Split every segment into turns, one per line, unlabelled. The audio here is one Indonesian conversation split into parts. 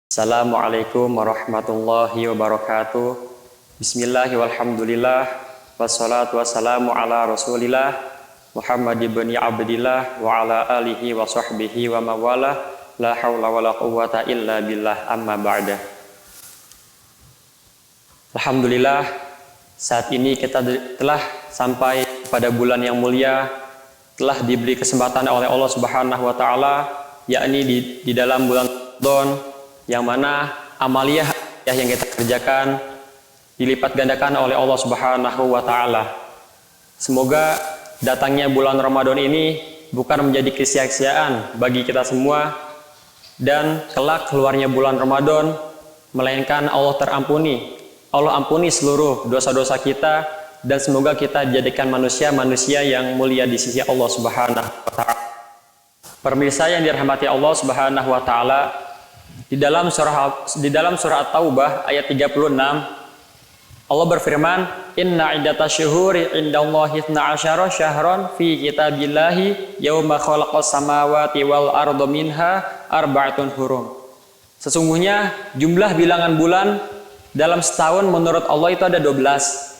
Assalamualaikum warahmatullahi wabarakatuh. Bismillahirrahmanirrahim. Walhamdulillah. Wassalatu wassalamu ala rasulillah Muhammad ibn Abdillah wa ala alihi wa sahbihi wa mawalah. La hawla wa la quwwata illa billah, amma ba'da. Alhamdulillah, saat ini kita telah sampai pada bulan yang mulia, telah diberi kesempatan oleh Allah Subhanahu wa taala, yakni di dalam bulan Ramadan, yang mana amaliyah yang kita kerjakan dilipat gandakan oleh Allah Subhanahu wa taala. Semoga datangnya bulan Ramadan ini bukan menjadi kesia-siaan bagi kita semua, dan kelak keluarnya bulan Ramadan melainkan Allah ampuni seluruh dosa-dosa kita, dan semoga kita jadikan manusia-manusia yang mulia di sisi Allah Subhanahu wa taala. Pemirsa yang dirahmati Allah Subhanahu wa taala, di dalam surah At-Taubah ayat 36 Allah berfirman, "Inna iddatash syuhuri indallahi 12 syahran fi kitabillahi yauma khalaqas samawati wal arda minha arba'atun hurum." Sesungguhnya jumlah bilangan bulan dalam setahun menurut Allah itu ada 12.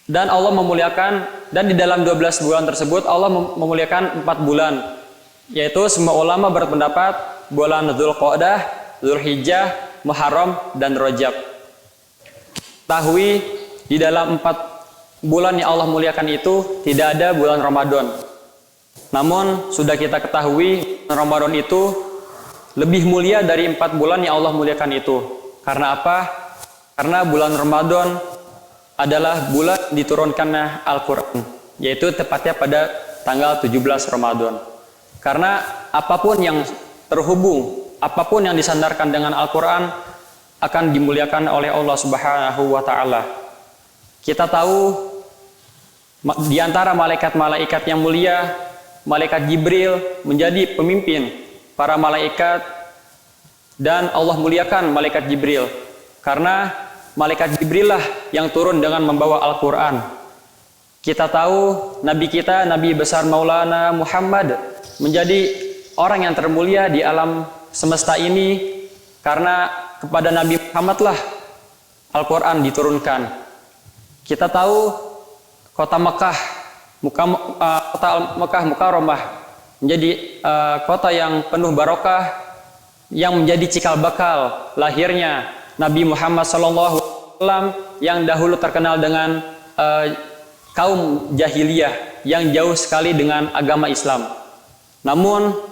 Dan Allah memuliakan, dan di dalam 12 bulan tersebut Allah memuliakan 4 bulan, yaitu semua ulama berpendapat bulan Dzulqa'dah, Dzulhijjah, Muharram, dan Rajab. Ketahui di dalam 4 bulan yang Allah muliakan itu tidak ada bulan Ramadan. Namun sudah kita ketahui Ramadan itu lebih mulia dari 4 bulan yang Allah muliakan itu. Karena apa? Karena bulan Ramadan adalah bulan diturunkannya Al-Quran, yaitu tepatnya pada tanggal 17 Ramadan. Karena apapun yang terhubung, apapun yang disandarkan dengan Al-Quran akan dimuliakan oleh Allah Subhanahu wa ta'ala. Kita tahu di antara malaikat-malaikat yang mulia, malaikat Jibril menjadi pemimpin para malaikat, dan Allah muliakan malaikat Jibril karena malaikat Jibril lah yang turun dengan membawa Al-Quran. Kita tahu Nabi kita, Nabi besar Maulana Muhammad, menjadi orang yang termulia di alam semesta ini karena kepada Nabi Muhammad lah Al-Quran diturunkan. Kita tahu kota Mekah, kota Mekah Mukarramah menjadi kota yang penuh barokah, yang menjadi cikal bakal lahirnya Nabi Muhammad SAW, yang dahulu terkenal dengan kaum jahiliyah yang jauh sekali dengan agama Islam. Namun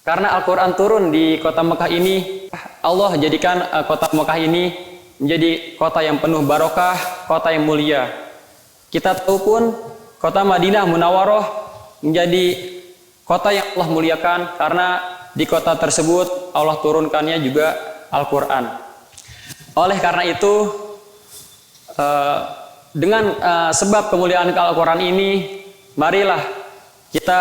karena Al-Quran turun di kota Mekah ini, Allah jadikan kota Mekah ini menjadi kota yang penuh barokah, kota yang mulia. Kita tahu pun kota Madinah Munawwaroh menjadi kota yang Allah muliakan karena di kota tersebut Allah turunkannya juga Al-Quran. Oleh karena itu, dengan sebab kemuliaan Al-Quran ini, marilah kita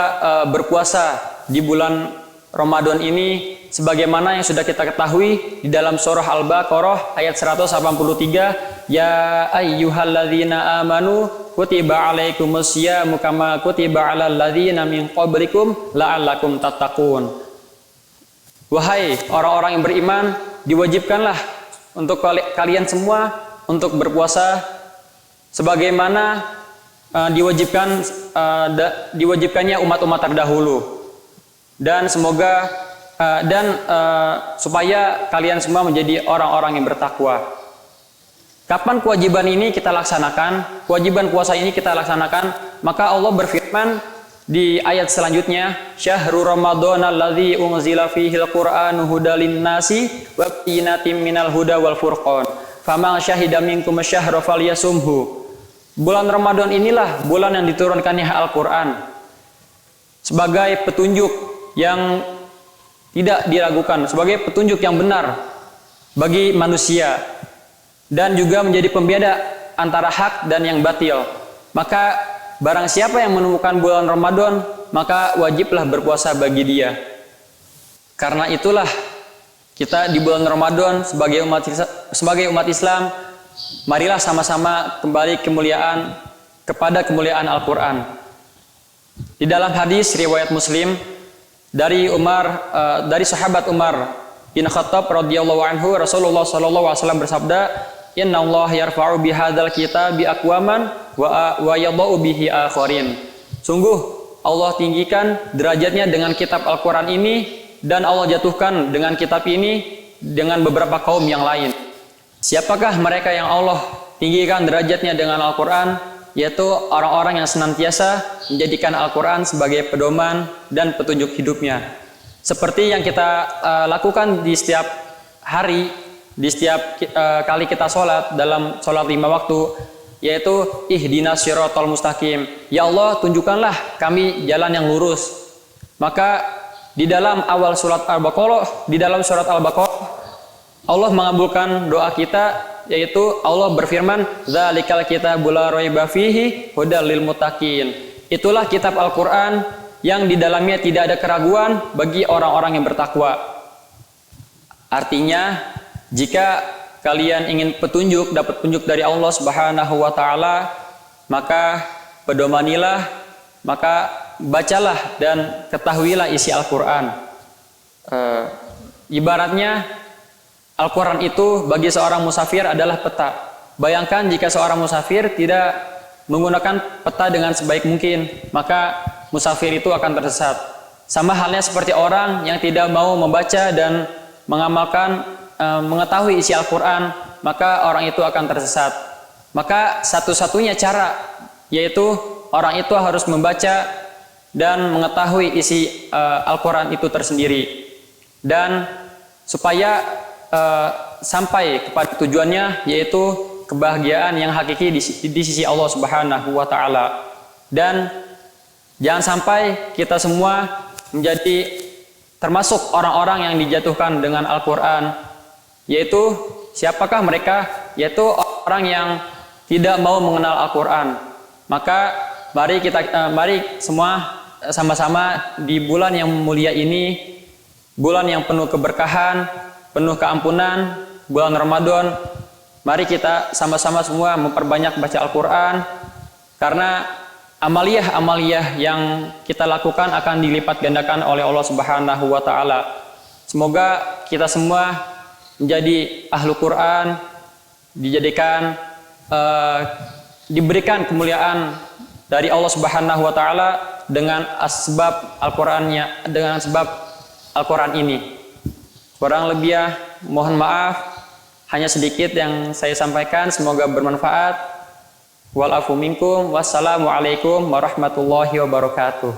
berpuasa di bulan Ramadan ini sebagaimana yang sudah kita ketahui di dalam surah Al-Baqarah ayat 183, "Ya ayyuhalladzina amanu kutiba alaikumusyamu kama kutiba alal ladzina min qablikum la'allakum tattaqun." Wahai orang-orang yang beriman, diwajibkanlah untuk kalian semua untuk berpuasa sebagaimana diwajibkannya umat-umat terdahulu, dan semoga supaya kalian semua menjadi orang-orang yang bertakwa. Kapan kewajiban ini kita laksanakan? Kewajiban puasa ini kita laksanakan, maka Allah berfirman di ayat selanjutnya, "Syahrul Ramadhanal ladzi unzila fihil Qur'anu hudal linnasi wa bayyinatin minal huda wal furqan. Faman syahida minkum asyhara falyasumhu." Bulan Ramadan inilah bulan yang diturunkannya Al-Quran sebagai petunjuk yang tidak diragukan, sebagai petunjuk yang benar bagi manusia, dan juga menjadi pembeda antara hak dan yang batil. Maka barang siapa yang menemukan bulan Ramadan, maka wajiblah berpuasa bagi dia. Karena itulah kita di bulan Ramadan sebagai umat Islam, marilah sama-sama kembali kepada kemuliaan Al-Quran. Di dalam hadis riwayat Muslim, dari sahabat Umar bin Khattab radhiyallahu anhu, Rasulullah sallallahu alaihi wasallam bersabda, "Innallaha yarfa'u bihadzal kitabi aqwaman wa yadha'u bihi akharin." Sungguh Allah tinggikan derajatnya dengan kitab Al-Qur'an ini, dan Allah jatuhkan dengan kitab ini dengan beberapa kaum yang lain. Siapakah mereka yang Allah tinggikan derajatnya dengan Al-Qur'an? Yaitu orang-orang yang senantiasa menjadikan Al-Quran sebagai pedoman dan petunjuk hidupnya. Seperti yang kita lakukan di setiap hari, di setiap kali kita sholat, dalam sholat 5 waktu, yaitu ihdinas syiratal mustaqim. Ya Allah, tunjukkanlah kami jalan yang lurus. Maka di dalam awal surat Al-Baqarah, Allah mengabulkan doa kita, yaitu Allah berfirman, "Dzalikal kitabul la raiba fihi hudal lil muttaqin." Itulah kitab Al-Qur'an yang di dalamnya tidak ada keraguan bagi orang-orang yang bertakwa. Artinya, jika kalian ingin petunjuk, dapat petunjuk dari Allah Subhanahu wa taala, maka pedomanilah, maka bacalah dan ketahuilah isi Al-Qur'an. Ibaratnya Al-Quran itu bagi seorang musafir adalah peta. Bayangkan jika seorang musafir tidak menggunakan peta dengan sebaik mungkin, maka musafir itu akan tersesat. Sama halnya seperti orang yang tidak mau membaca dan mengamalkan, mengetahui isi Al-Quran, maka orang itu akan tersesat. Maka satu-satunya cara, yaitu orang itu harus membaca dan mengetahui isi Al-Quran itu tersendiri. Dan supaya sampai kepada tujuannya, yaitu kebahagiaan yang hakiki di sisi Allah Subhanahu wa taala. Dan jangan sampai kita semua menjadi termasuk orang-orang yang dijatuhkan dengan Al-Qur'an, yaitu siapakah mereka? Yaitu orang yang tidak mau mengenal Al-Qur'an. Maka mari semua sama-sama di bulan yang mulia ini, bulan yang penuh keberkahan, penuh keampunan, bulan Ramadan, mari kita sama-sama semua memperbanyak baca Al-Quran, karena amaliyah-amaliyah yang kita lakukan akan dilipat gandakan oleh Allah Subhanahu wa taala. Semoga kita semua menjadi ahlu Quran, diberikan kemuliaan dari Allah Subhanahu wa taala dengan asbab Al-Qur'annya, dengan sebab Al-Quran ini. Kurang lebih mohon maaf, hanya sedikit yang saya sampaikan, semoga bermanfaat. Wal afu minkum, wassalamualaikum warahmatullahi wabarakatuh.